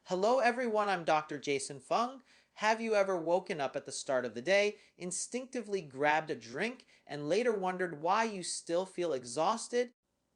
Hello everyone, I'm Dr. Jason Fung. Have you ever woken up at the start of the day, instinctively grabbed a drink, and later wondered why you still feel exhausted,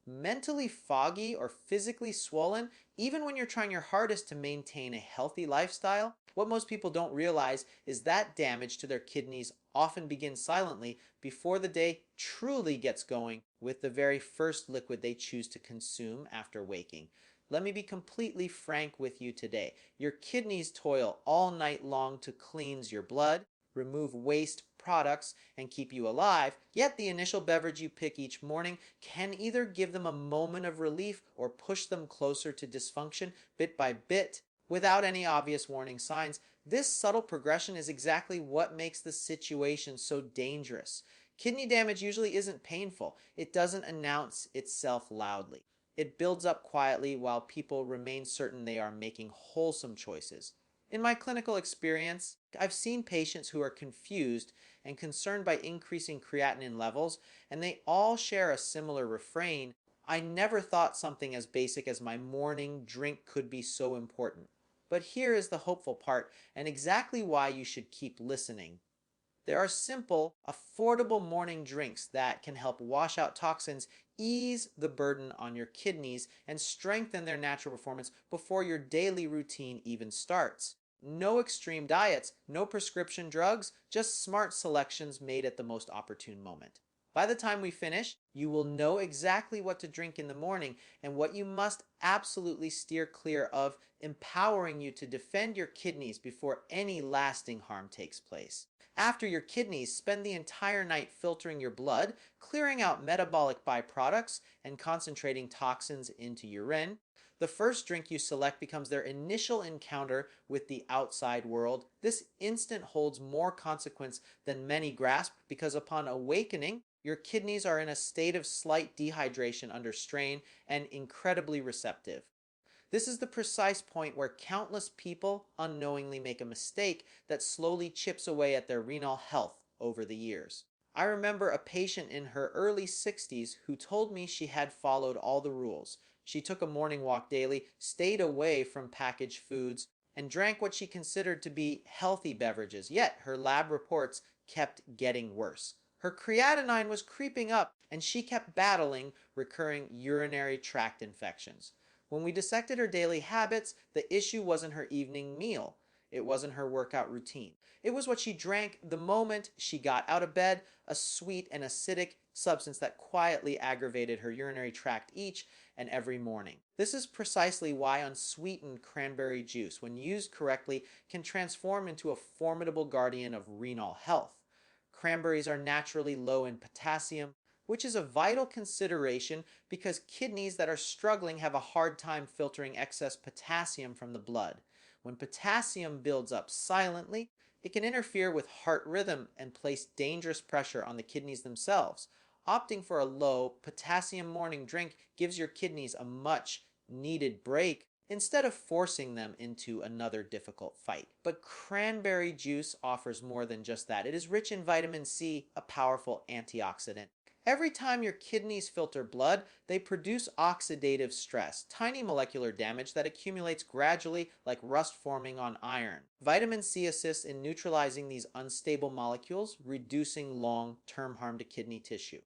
mentally foggy, or physically swollen, even when you're trying your hardest to maintain a healthy lifestyle? What most people don't realize is that damage to their kidneys often begins silently before the day truly gets going with the very first liquid they choose to consume after waking. Let me be completely frank with you today. Your kidneys toil all night long to cleanse your blood, remove waste products, and keep you alive, yet the initial beverage you pick each morning can either give them a moment of relief or push them closer to dysfunction bit by bit without any obvious warning signs. This subtle progression is exactly what makes the situation so dangerous. Kidney damage usually isn't painful. It doesn't announce itself loudly. It builds up quietly while people remain certain they are making wholesome choices. In my clinical experience, I've seen patients who are confused and concerned by increasing creatinine levels, and they all share a similar refrain: I never thought something as basic as my morning drink could be so important. But here is the hopeful part, and exactly why you should keep listening. There are simple, affordable morning drinks that can help wash out toxins, ease the burden on your kidneys, and strengthen their natural performance before your daily routine even starts. No extreme diets, no prescription drugs, just smart selections made at the most opportune moment. By the time we finish, you will know exactly what to drink in the morning and what you must absolutely steer clear of, empowering you to defend your kidneys before any lasting harm takes place. After your kidneys spend the entire night filtering your blood, clearing out metabolic byproducts, and concentrating toxins into urine, the first drink you select becomes their initial encounter with the outside world. This instant holds more consequence than many grasp because upon awakening, your kidneys are in a state of slight dehydration under strain and incredibly receptive. This is the precise point where countless people unknowingly make a mistake that slowly chips away at their renal health over the years. I remember a patient in her early 60s who told me she had followed all the rules. She took a morning walk daily, stayed away from packaged foods, and drank what she considered to be healthy beverages, yet her lab reports kept getting worse. Her creatinine was creeping up, and she kept battling recurring urinary tract infections. When we dissected her daily habits, the issue wasn't her evening meal. It wasn't her workout routine. It was what she drank the moment she got out of bed, a sweet and acidic substance that quietly aggravated her urinary tract each and every morning. This is precisely why unsweetened cranberry juice, when used correctly, can transform into a formidable guardian of renal health. Cranberries are naturally low in potassium, which is a vital consideration because kidneys that are struggling have a hard time filtering excess potassium from the blood. When potassium builds up silently, it can interfere with heart rhythm and place dangerous pressure on the kidneys themselves. Opting for a low potassium morning drink gives your kidneys a much needed break instead of forcing them into another difficult fight. But cranberry juice offers more than just that. It is rich in vitamin C, a powerful antioxidant. Every time your kidneys filter blood, they produce oxidative stress, tiny molecular damage that accumulates gradually like rust forming on iron. Vitamin C assists in neutralizing these unstable molecules, reducing long-term harm to kidney tissue.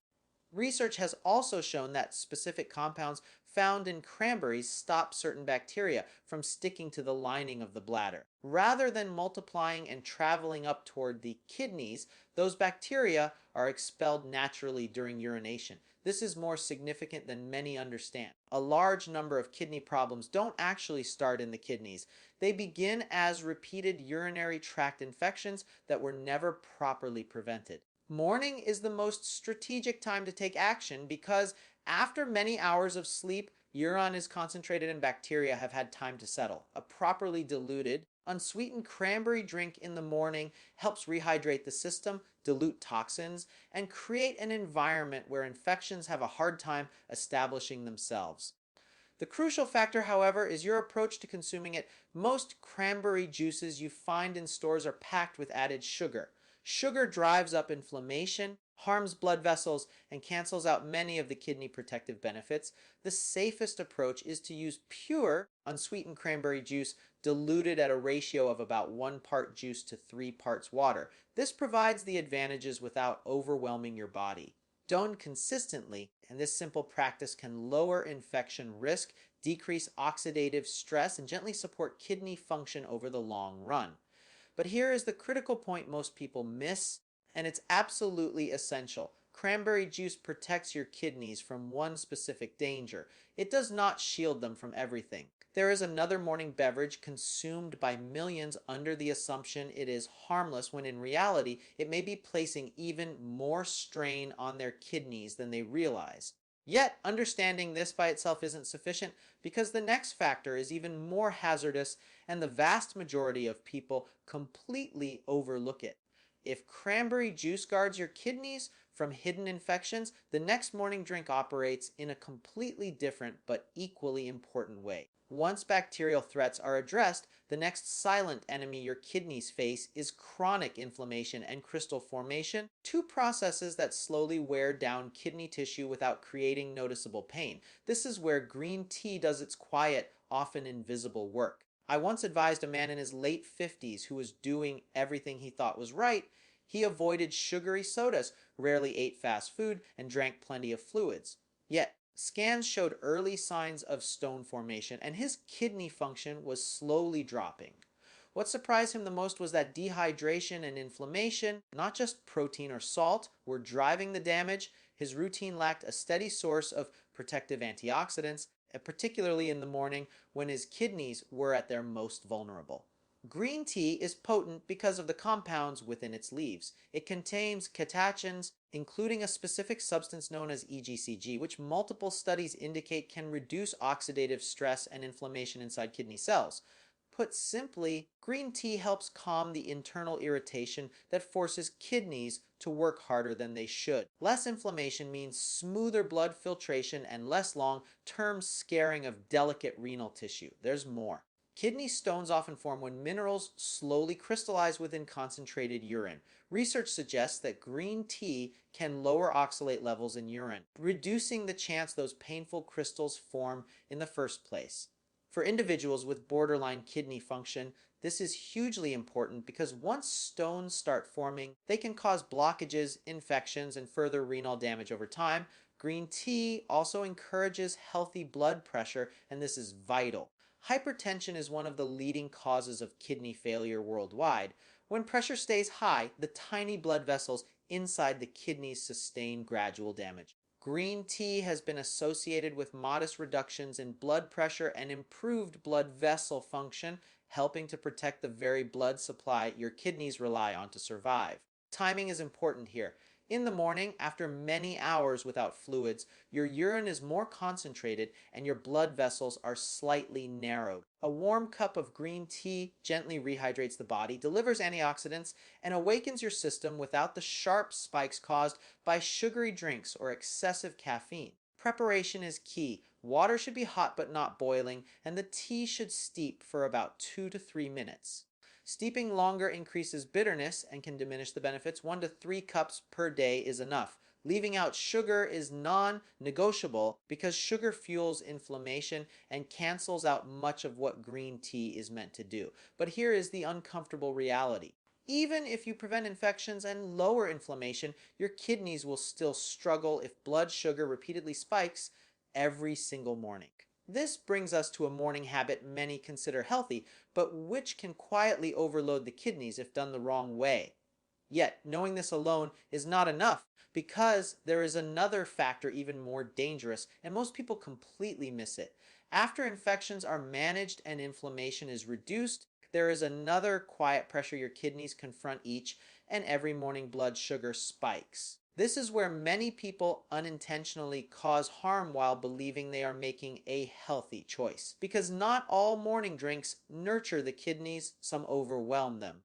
Research has also shown that specific compounds found in cranberries stop certain bacteria from sticking to the lining of the bladder. Rather than multiplying and traveling up toward the kidneys, those bacteria are expelled naturally during urination. This is more significant than many understand. A large number of kidney problems don't actually start in the kidneys. They begin as repeated urinary tract infections that were never properly prevented. Morning is the most strategic time to take action because after many hours of sleep, urine is concentrated and bacteria have had time to settle. A properly diluted, unsweetened cranberry drink in the morning helps rehydrate the system, dilute toxins, and create an environment where infections have a hard time establishing themselves. The crucial factor, however, is your approach to consuming it. Most cranberry juices you find in stores are packed with added sugar. Sugar drives up inflammation, harms blood vessels, and cancels out many of the kidney protective benefits, the safest approach is to use pure, unsweetened cranberry juice diluted at a ratio of about 1 part juice to 3 parts water. This provides the advantages without overwhelming your body. Done consistently, and this simple practice can lower infection risk, decrease oxidative stress, and gently support kidney function over the long run. But here is the critical point most people miss, and it's absolutely essential. Cranberry juice protects your kidneys from one specific danger. It does not shield them from everything. There is another morning beverage consumed by millions under the assumption it is harmless, when in reality it may be placing even more strain on their kidneys than they realize. Yet, understanding this by itself isn't sufficient, because the next factor is even more hazardous, and the vast majority of people completely overlook it. If cranberry juice guards your kidneys from hidden infections, the next morning drink operates in a completely different but equally important way. Once bacterial threats are addressed, the next silent enemy your kidneys face is chronic inflammation and crystal formation, two processes that slowly wear down kidney tissue without creating noticeable pain. This is where green tea does its quiet, often invisible work. I once advised a man in his late 50s who was doing everything he thought was right. He avoided sugary sodas, rarely ate fast food, and drank plenty of fluids. Yet, scans showed early signs of stone formation, and his kidney function was slowly dropping. What surprised him the most was that dehydration and inflammation, not just protein or salt, were driving the damage. His routine lacked a steady source of protective antioxidants, particularly in the morning when his kidneys were at their most vulnerable. Green tea is potent because of the compounds within its leaves. It contains catechins, including a specific substance known as EGCG, which multiple studies indicate can reduce oxidative stress and inflammation inside kidney cells. Put simply, green tea helps calm the internal irritation that forces kidneys to work harder than they should. Less inflammation means smoother blood filtration and less long-term scarring of delicate renal tissue. There's more. Kidney stones often form when minerals slowly crystallize within concentrated urine. Research suggests that green tea can lower oxalate levels in urine, reducing the chance those painful crystals form in the first place. For individuals with borderline kidney function, this is hugely important because once stones start forming, they can cause blockages, infections, and further renal damage over time. Green tea also encourages healthy blood pressure, and this is vital. Hypertension is one of the leading causes of kidney failure worldwide. When pressure stays high, the tiny blood vessels inside the kidneys sustain gradual damage. Green tea has been associated with modest reductions in blood pressure and improved blood vessel function, helping to protect the very blood supply your kidneys rely on to survive. Timing is important here. In the morning, after many hours without fluids, your urine is more concentrated and your blood vessels are slightly narrowed. A warm cup of green tea gently rehydrates the body, delivers antioxidants, and awakens your system without the sharp spikes caused by sugary drinks or excessive caffeine. Preparation is key. Water should be hot but not boiling, and the tea should steep for about 2 to 3 minutes. Steeping longer increases bitterness and can diminish the benefits. 1 to 3 cups per day is enough. Leaving out sugar is non-negotiable because sugar fuels inflammation and cancels out much of what green tea is meant to do. But here is the uncomfortable reality. Even if you prevent infections and lower inflammation, your kidneys will still struggle if blood sugar repeatedly spikes every single morning. This brings us to a morning habit many consider healthy, but which can quietly overload the kidneys if done the wrong way. Yet, knowing this alone is not enough, because there is another factor even more dangerous, and most people completely miss it. After infections are managed and inflammation is reduced, there is another quiet pressure your kidneys confront each and every morning: blood sugar spikes. This is where many people unintentionally cause harm while believing they are making a healthy choice. Because not all morning drinks nurture the kidneys, some overwhelm them.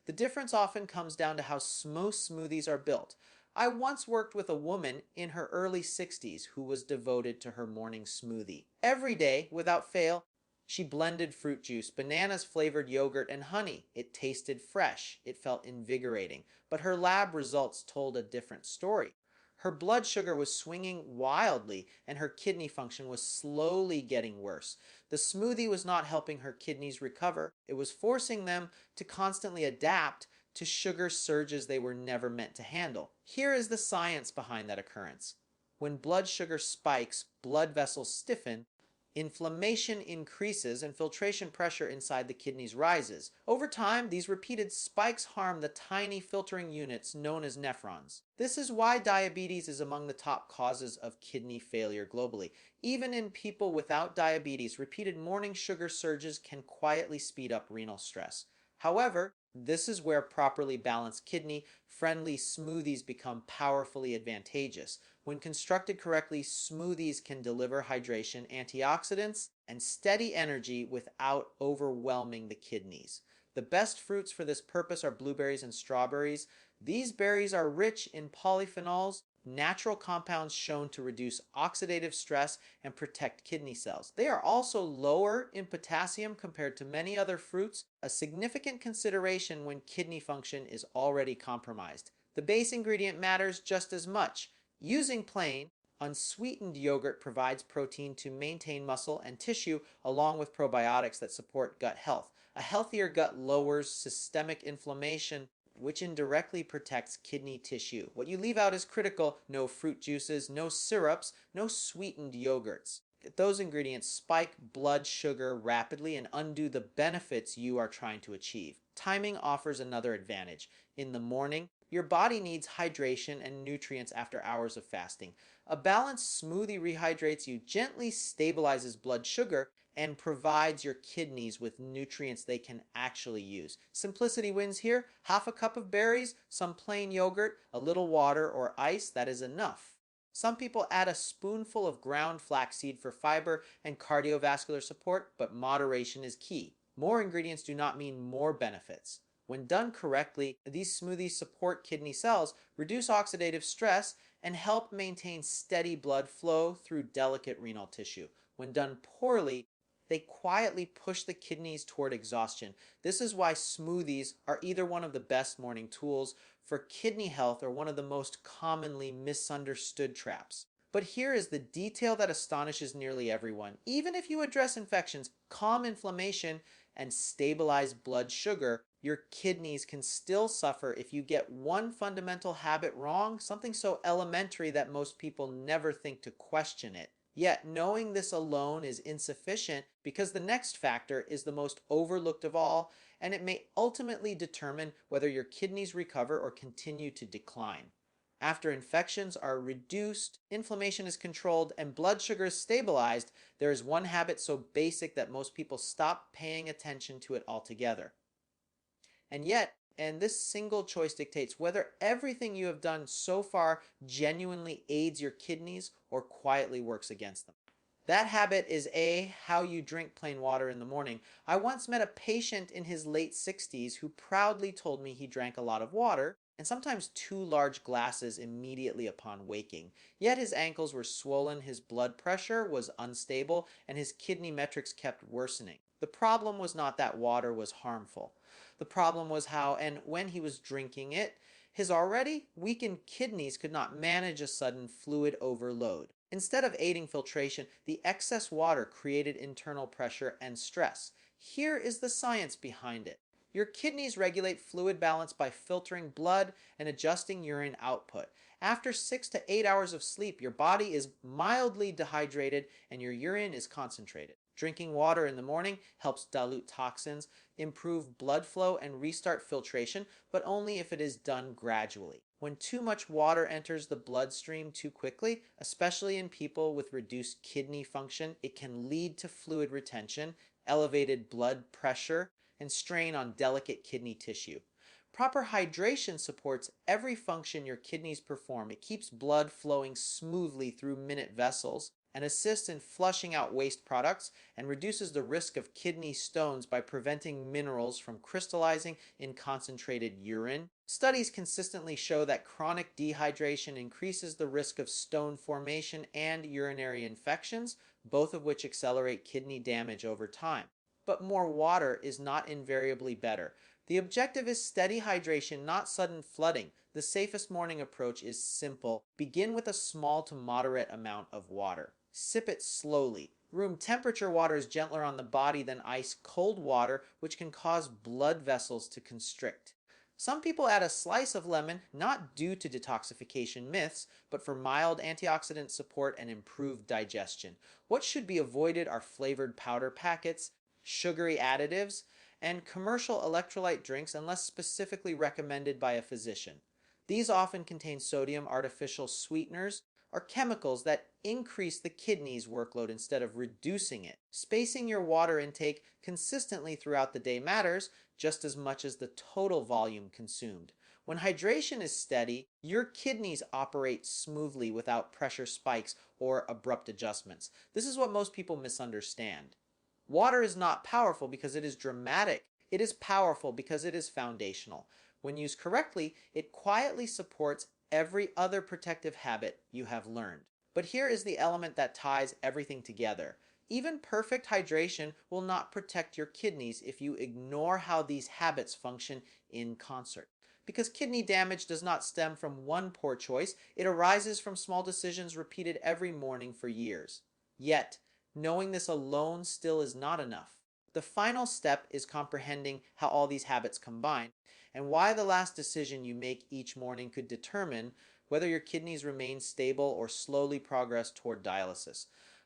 The difference often comes down to how most smoothies are built. I once worked with a woman in her early 60s who was devoted to her morning smoothie. Every day, without fail, She blended fruit juice, bananas flavored yogurt, and honey. It tasted fresh. It felt invigorating. But her lab results told a different story. Her blood sugar was swinging wildly, and her kidney function was slowly getting worse. The smoothie was not helping her kidneys recover. It was forcing them to constantly adapt to sugar surges they were never meant to handle. Here is the science behind that occurrence. When blood sugar spikes, blood vessels stiffen, inflammation increases, and filtration pressure inside the kidneys rises. Over time, these repeated spikes harm the tiny filtering units known as nephrons. This is why diabetes is among the top causes of kidney failure globally. Even in people without diabetes, repeated morning sugar surges can quietly speed up renal stress. However, this is where properly balanced kidney-friendly smoothies become powerfully advantageous. When constructed correctly, smoothies can deliver hydration, antioxidants, and steady energy without overwhelming the kidneys. The best fruits for this purpose are blueberries and strawberries. These berries are rich in polyphenols, natural compounds shown to reduce oxidative stress and protect kidney cells. They are also lower in potassium compared to many other fruits, a significant consideration when kidney function is already compromised. The base ingredient matters just as much. Using plain, unsweetened yogurt provides protein to maintain muscle and tissue along with probiotics that support gut health. A healthier gut lowers systemic inflammation, which indirectly protects kidney tissue. What you leave out is critical: no fruit juices, no syrups, no sweetened yogurts. Those ingredients spike blood sugar rapidly and undo the benefits you are trying to achieve. Timing offers another advantage. In the morning, your body needs hydration and nutrients after hours of fasting. A balanced smoothie rehydrates you, gently stabilizes blood sugar, and provides your kidneys with nutrients they can actually use. Simplicity wins here. Half a cup of berries, some plain yogurt, a little water or ice, that is enough. Some people add a spoonful of ground flaxseed for fiber and cardiovascular support, but moderation is key. More ingredients do not mean more benefits. When done correctly, these smoothies support kidney cells, reduce oxidative stress, and help maintain steady blood flow through delicate renal tissue. When done poorly, they quietly push the kidneys toward exhaustion. This is why smoothies are either one of the best morning tools for kidney health or one of the most commonly misunderstood traps. But here is the detail that astonishes nearly everyone. Even if you address infections, calm inflammation, and stabilize blood sugar, your kidneys can still suffer if you get one fundamental habit wrong, something so elementary that most people never think to question it. Yet knowing this alone is insufficient because the next factor is the most overlooked of all, and it may ultimately determine whether your kidneys recover or continue to decline. After infections are reduced, inflammation is controlled, and blood sugar is stabilized, there is one habit so basic that most people stop paying attention to it altogether. And this single choice dictates whether everything you have done so far genuinely aids your kidneys or quietly works against them. That habit is how you drink plain water in the morning. I once met a patient in his late 60s who proudly told me he drank a lot of water, and sometimes 2 large glasses immediately upon waking. Yet his ankles were swollen, his blood pressure was unstable, and his kidney metrics kept worsening. The problem was not that water was harmful. The problem was how and when he was drinking it, his already weakened kidneys could not manage a sudden fluid overload. Instead of aiding filtration, the excess water created internal pressure and stress. Here is the science behind it. Your kidneys regulate fluid balance by filtering blood and adjusting urine output. After 6 to 8 hours of sleep, your body is mildly dehydrated and your urine is concentrated. Drinking water in the morning helps dilute toxins, improve blood flow, and restart filtration, but only if it is done gradually. When too much water enters the bloodstream too quickly, especially in people with reduced kidney function, it can lead to fluid retention, elevated blood pressure, and strain on delicate kidney tissue. Proper hydration supports every function your kidneys perform. It keeps blood flowing smoothly through minute vessels and assists in flushing out waste products and reduces the risk of kidney stones by preventing minerals from crystallizing in concentrated urine. Studies consistently show that chronic dehydration increases the risk of stone formation and urinary infections, both of which accelerate kidney damage over time. But more water is not invariably better. The objective is steady hydration, not sudden flooding. The safest morning approach is simple. Begin with a small to moderate amount of water. Sip it slowly. Room temperature water is gentler on the body than ice cold water, which can cause blood vessels to constrict. Some people add a slice of lemon, not due to detoxification myths, but for mild antioxidant support and improved digestion. What should be avoided are flavored powder packets, sugary additives, and commercial electrolyte drinks unless specifically recommended by a physician. These often contain sodium, artificial sweeteners, or chemicals that increase the kidney's workload instead of reducing it. Spacing your water intake consistently throughout the day matters just as much as the total volume consumed. When hydration is steady, your kidneys operate smoothly without pressure spikes or abrupt adjustments. This is what most people misunderstand. Water is not powerful because it is dramatic. It is powerful because it is foundational. When used correctly, it quietly supports every other protective habit you have learned. But here is the element that ties everything together. Even perfect hydration will not protect your kidneys if you ignore how these habits function in concert. Because kidney damage does not stem from one poor choice, it arises from small decisions repeated every morning for years. Yet, knowing this alone still is not enough. The final step is comprehending how all these habits combine and why the last decision you make each morning could determine whether your kidneys remain stable or slowly progress toward dialysis.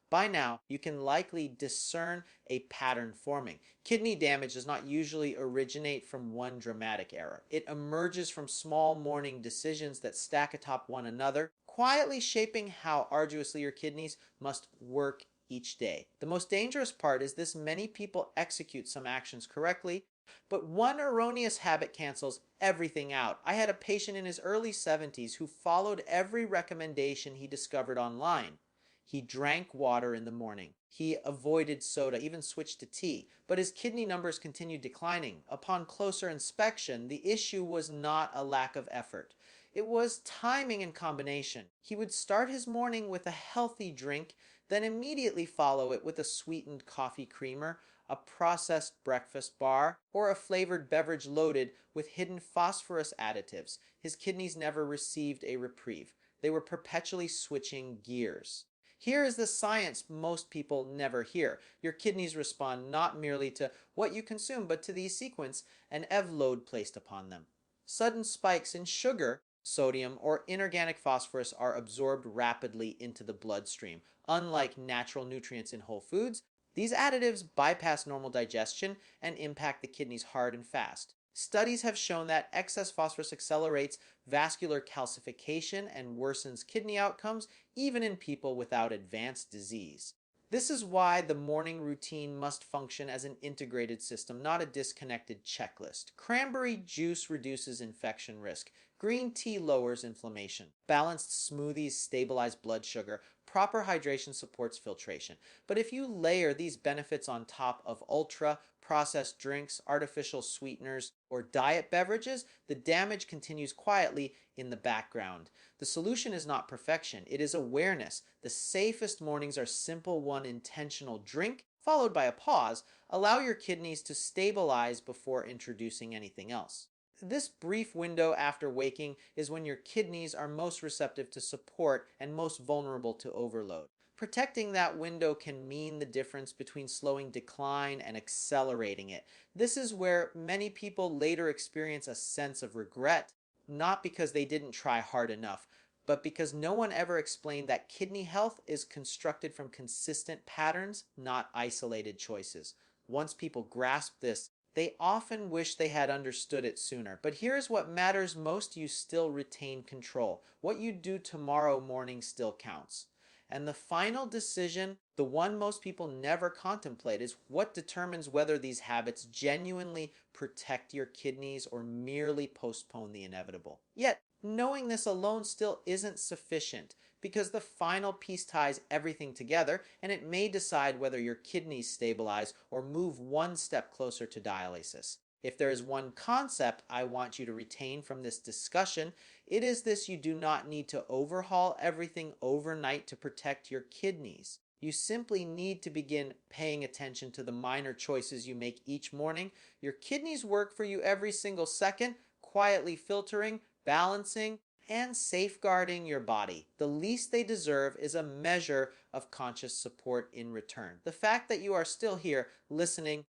By now, you can likely discern a pattern forming. Kidney damage does not usually originate from one dramatic error. It emerges from small morning decisions that stack atop one another, quietly shaping how arduously your kidneys must work each day. The most dangerous part is this: many people execute some actions correctly, but one erroneous habit cancels everything out. I had a patient in his early 70s who followed every recommendation he discovered online. He drank water in the morning. He avoided soda, even switched to tea. But his kidney numbers continued declining. Upon closer inspection, the issue was not a lack of effort. It was timing and combination. He would start his morning with a healthy drink, then immediately follow it with a sweetened coffee creamer, a processed breakfast bar, or a flavored beverage loaded with hidden phosphorus additives. His kidneys never received a reprieve. They were perpetually switching gears. Here is the science most people never hear. Your kidneys respond not merely to what you consume, but to the sequence and EV load placed upon them. Sudden spikes in sugar, sodium, or inorganic phosphorus are absorbed rapidly into the bloodstream. Unlike natural nutrients in whole foods, these additives bypass normal digestion and impact the kidneys hard and fast. Studies have shown that excess phosphorus accelerates vascular calcification and worsens kidney outcomes, even in people without advanced disease. This is why the morning routine must function as an integrated system, not a disconnected checklist. Cranberry juice reduces infection risk. Green tea lowers inflammation. Balanced smoothies stabilize blood sugar. Proper hydration supports filtration. But if you layer these benefits on top of ultra processed drinks, artificial sweeteners, or diet beverages, the damage continues quietly in the background. The solution is not perfection, it is awareness. The safest mornings are simple: one intentional drink, followed by a pause. Allow your kidneys to stabilize before introducing anything else. This brief window after waking is when your kidneys are most receptive to support and most vulnerable to overload. Protecting that window can mean the difference between slowing decline and accelerating it. This is where many people later experience a sense of regret, not because they didn't try hard enough, but because no one ever explained that kidney health is constructed from consistent patterns, not isolated choices. Once people grasp this, they often wish they had understood it sooner. But here's what matters most: you still retain control. What you do tomorrow morning still counts. And the final decision, the one most people never contemplate, is what determines whether these habits genuinely protect your kidneys or merely postpone the inevitable. Yet, knowing this alone still isn't sufficient, because the final piece ties everything together, and it may decide whether your kidneys stabilize or move one step closer to dialysis. If there is one concept I want you to retain from this discussion, it is this: you do not need to overhaul everything overnight to protect your kidneys. You simply need to begin paying attention to the minor choices you make each morning. Your kidneys work for you every single second, quietly filtering, balancing, and safeguarding your body. The least they deserve is a measure of conscious support in return. The fact that you are still here listening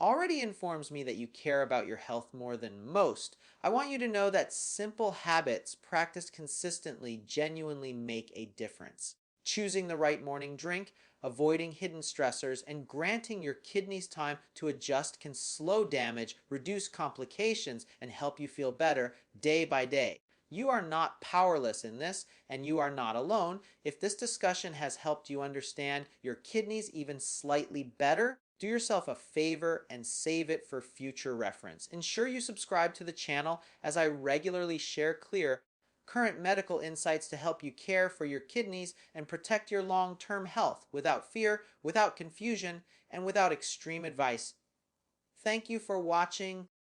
already informs me that you care about your health more than most. I want you to know that simple habits practiced consistently genuinely make a difference. Choosing the right morning drink, avoiding hidden stressors, and granting your kidneys time to adjust can slow damage, reduce complications, and help you feel better day by day. You are not powerless in this, and you are not alone. If this discussion has helped you understand your kidneys even slightly better, do yourself a favor and save it for future reference. Ensure you subscribe to the channel as I regularly share clear, current medical insights to help you care for your kidneys and protect your long-term health without fear, without confusion, and without extreme advice. Thank you for watching.